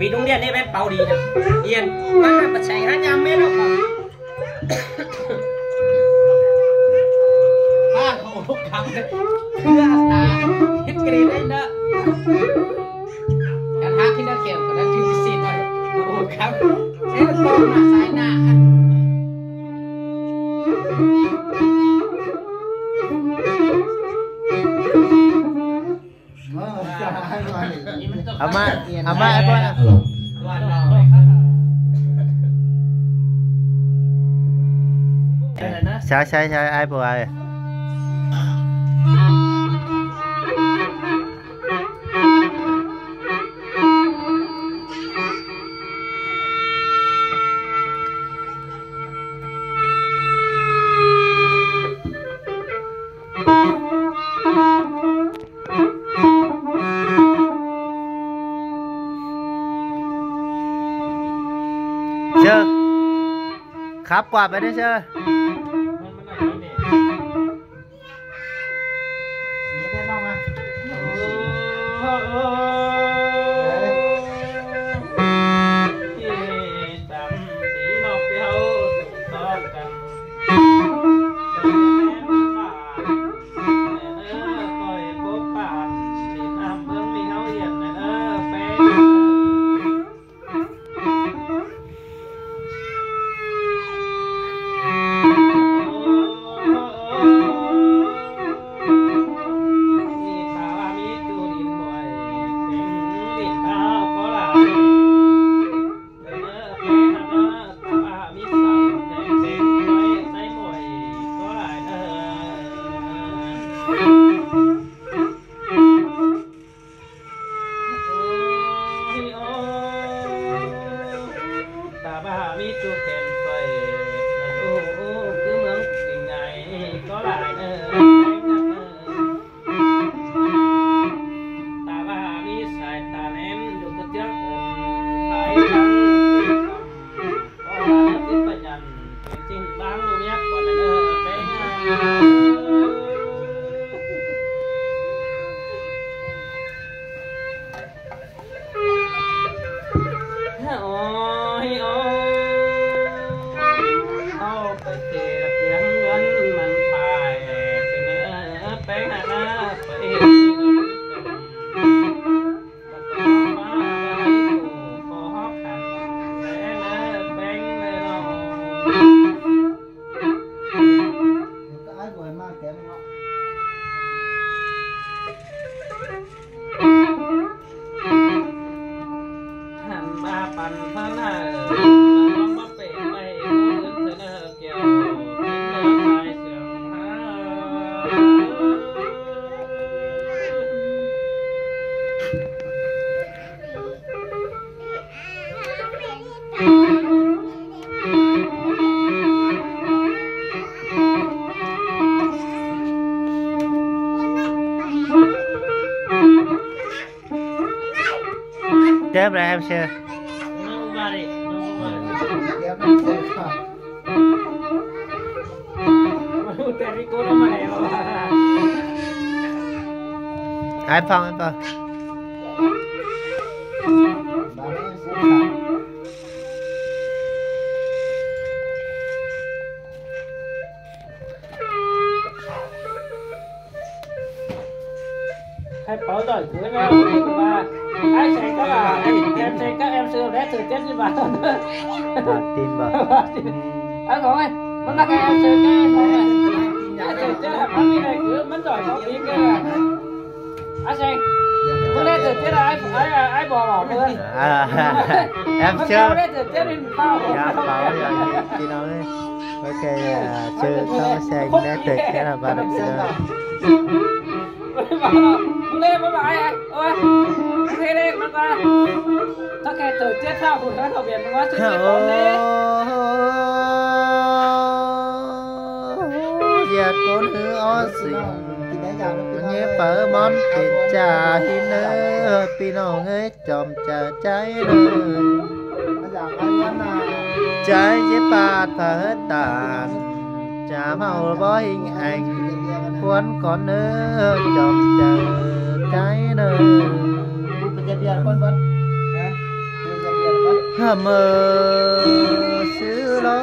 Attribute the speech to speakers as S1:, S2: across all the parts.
S1: ปีโรงเรียนนี่แม่นเป่าดีนะเรียนมาปัจจัยหายามแม่นบ่บ้านเขาทุกคำเลยเพื่อตาเฮ็ดเกรดได้เด้อการหาที่น่าเกี่ยวกับนั้นที่สิหน่อยโอ้ครับเอ๊ะตรงหน้าซ้ายหน้า
S2: เอามาไอ้พ่อนะใช่ไอ้พ่อไอ้เชื่อครับกวาดไปได้เชื่อเจ็บแล้วเชื่อไอ้ฟัง
S1: ให้เป๋าต่อยถือแล้วว่าไอ้ใส่ก็ว่าemใส่ก็em sửa bé sửa chết như vậy
S2: tinบ่
S1: ไอ้ของไอ้มันนักem sửa cáiของไอ้sửa chết làมันไม่ได้คือมันต่อยเขาอีกเลยไอ้ใส่คนแรกsửa chết là ai bỏ thôi
S2: em chưa
S1: sửa chết thì bao
S2: bảo chị nói ok chưa tao xem đã tuyệt cái là bạn
S1: lên với bạn ấy ơi thế đây nó qua nó kẹt từ chết sau của nó thầu biển nó quá chết con đi
S2: giật con hư o xinh nhé phở món thịt chả hi nơ pi nó ấy chòm chả cháy nơ trái chế ba thở tàn chả màu bó hình ảnh cuốn con nơ chòm chả trái nơ
S1: con vẫn
S2: มอซื้อลอ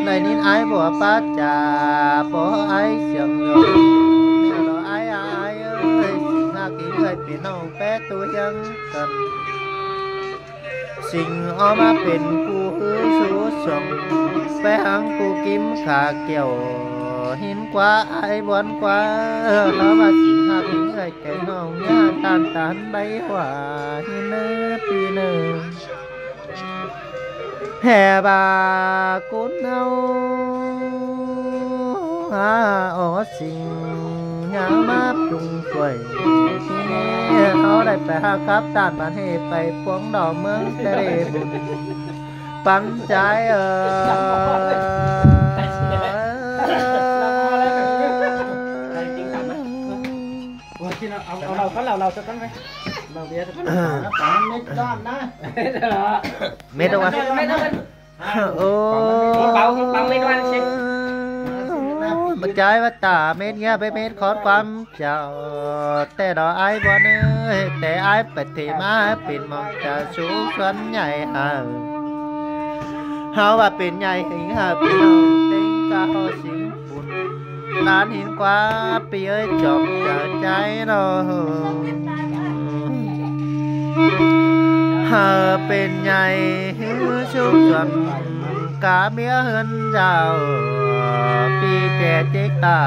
S2: ในนินไอ้บ่ป้าจ่าบ่ไอ้เสียงยงแม่รอไอ้เอ้ยสิงหากินเอ้ยพี่น้องแปะตัวยังกันสิ่งออกมาเป็นกูหือสูส่งไปหังกูกิมขาเกี่ยวหินกว่าไอ้บอนกว่าแล้วมาสิงหากินเอ้ยใจน้องย่าตานตานใบหว่าหินเนื้อปีเนื้อแห่บากุนเอาอ๋อสิ่งยังมาปรุงสวยที่นี่เขาได้ไปหาครับตานบ้านให้ไปปวงดอกเมืองได้บุญปันใจ
S1: เอาเราก็เราจะกันไหมเราเบียร์จะกันเม็ดก้อนนะ
S2: เม็ดเอาวะโอ้
S1: เบาไม่ก้อนสิ
S2: บักใจว่าตาเม็ดเงี้ยไปเม็ดขอความเจ้าแต่ดอกไอ้บ่เนื้อแต่ไอ้ปฏิมาเป็นมองจะสูงส่วนใหญ่เฮาว่าเป็นใหญ่หิงหาพี่น้องเต็งกะเฮาสิงบุญนานหินกว่าปีเอ้ยจบจะใจเนาะเฮาเป็นใหญ่ชุกส่วนกะเมียเฮือนเจ้าปีแก่เจ๊กตา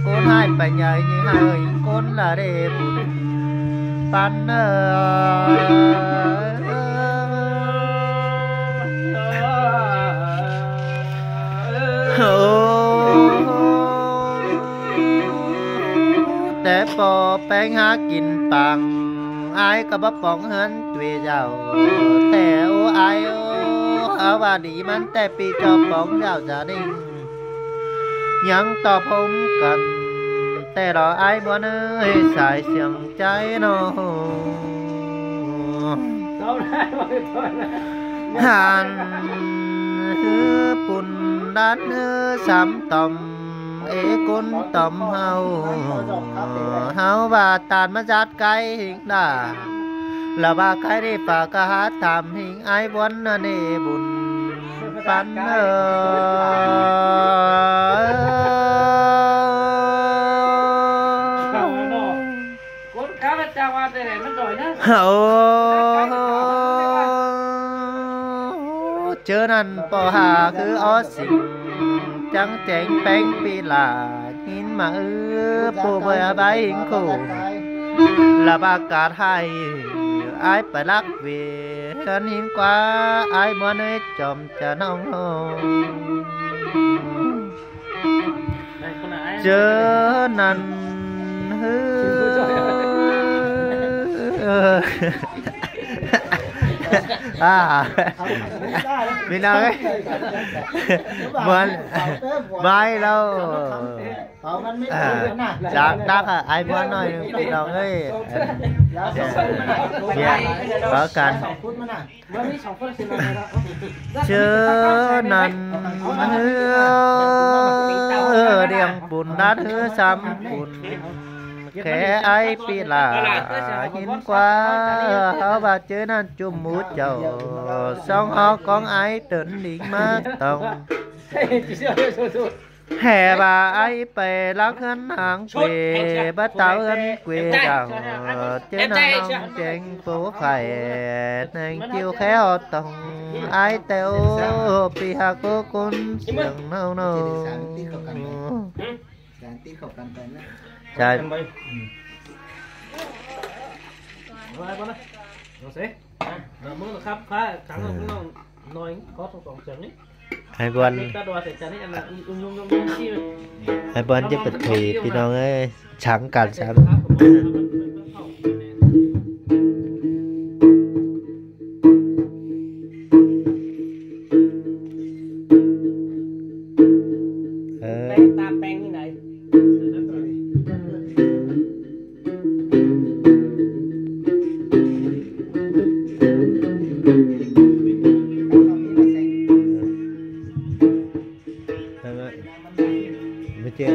S2: โกนให้ไปใหญ่ยิ่งให้โกนละเด้บุญปันโอ้แต่ปอแป้งหากินปังอายก็บ่ป้องเฮือนตัวเจ้าแต่โอ้อายเอาว่าดีมันแต่ปีจอบป้องเจ้าจะนิ่งยังตอบผมกันแต่รออายบ่เนื้อสายเสียงใจน้องหันปุ่นด้านสามต่อมเอกุนต่อมเฮาว่าตานมาจัดไกลหิงด่าละว่าใครได้ฝากกะหาตามหิงไอ้บนนั่นเอบุญปัน
S1: คนข้าพเจ้าว่าแต่ไหนมันจ่อยนะ
S2: เจอนั่นปอหาคือออสิจังแจงแป้งปีลาหินมาปูเบยใบหิงคู่ละบากาศให้ไอ้ไปรักเวกันหินกว่าไอ้บ่เนยจอมจะน้องเจอนั่นมีน้อยมันไม่แล้วจากดักไอ้บ้านน้อยพี่น้องเอ้ยเบียร์ก็กันเจอนั่นเรียงปุ่นนัดเฮือซ้ำปุ่นแค่ไอ้ปีลาหินกว่าเขาว่าเจอนั่นจุ่มหมูเจ้าสองหอกของไอ้ตื่นดิ่งมาต้องแห่บ่าไอ้ไปรักเงินหางเกวบ้าเต่าเงินเกวเจ้าเจอนั่นน้องเจงปูไข่ในคิวแค่ต้องไอ้เต้าปีหักกุนเสียงเน่าใช่
S1: อะไรบ้างนะเราเสียมึงครับข้าขังเราน้องน้อยก็สองเสียงนี้
S2: ไอ้บอลไอ้บอลจะเป็นผีพี่น้องเอ้ยฉังกันฉัง
S1: ตาแปลงที่ไหน
S2: ไม่เจอ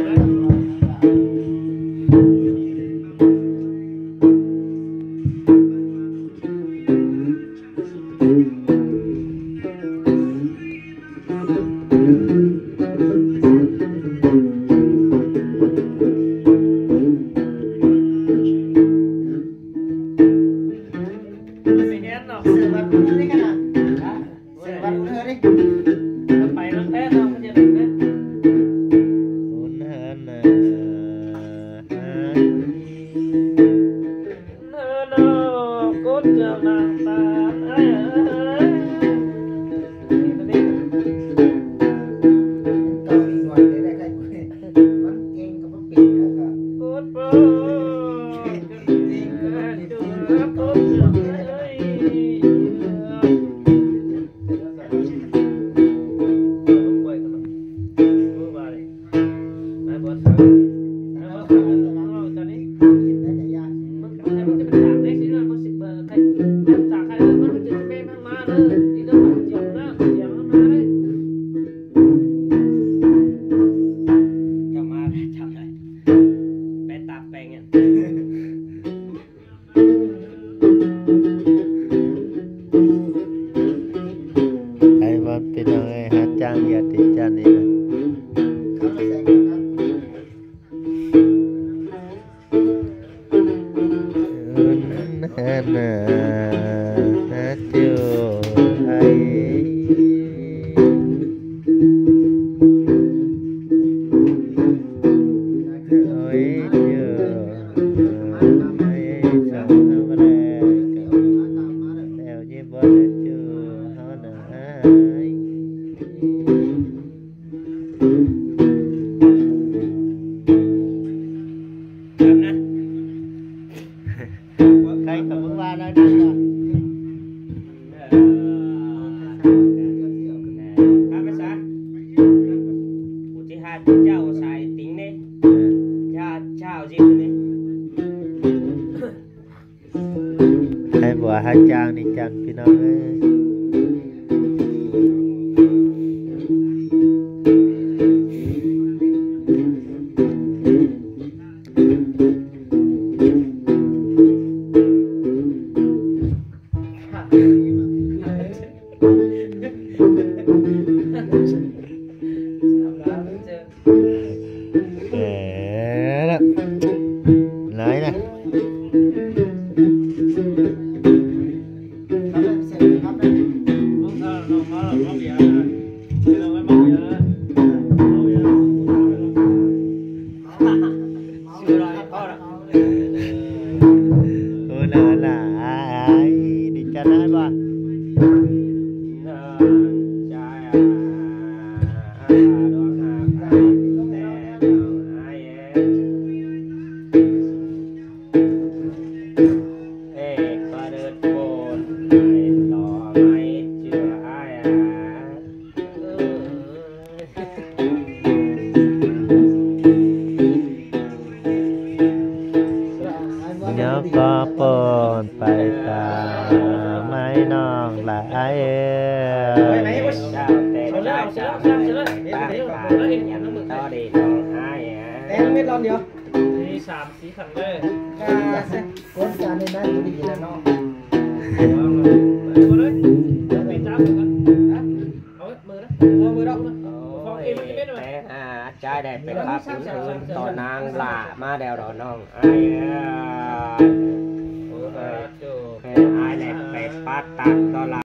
S3: ต่อนางหล่ามาแดวดอน้องไอ้ไอ้แหลกไปปัดตัดต่อหล่า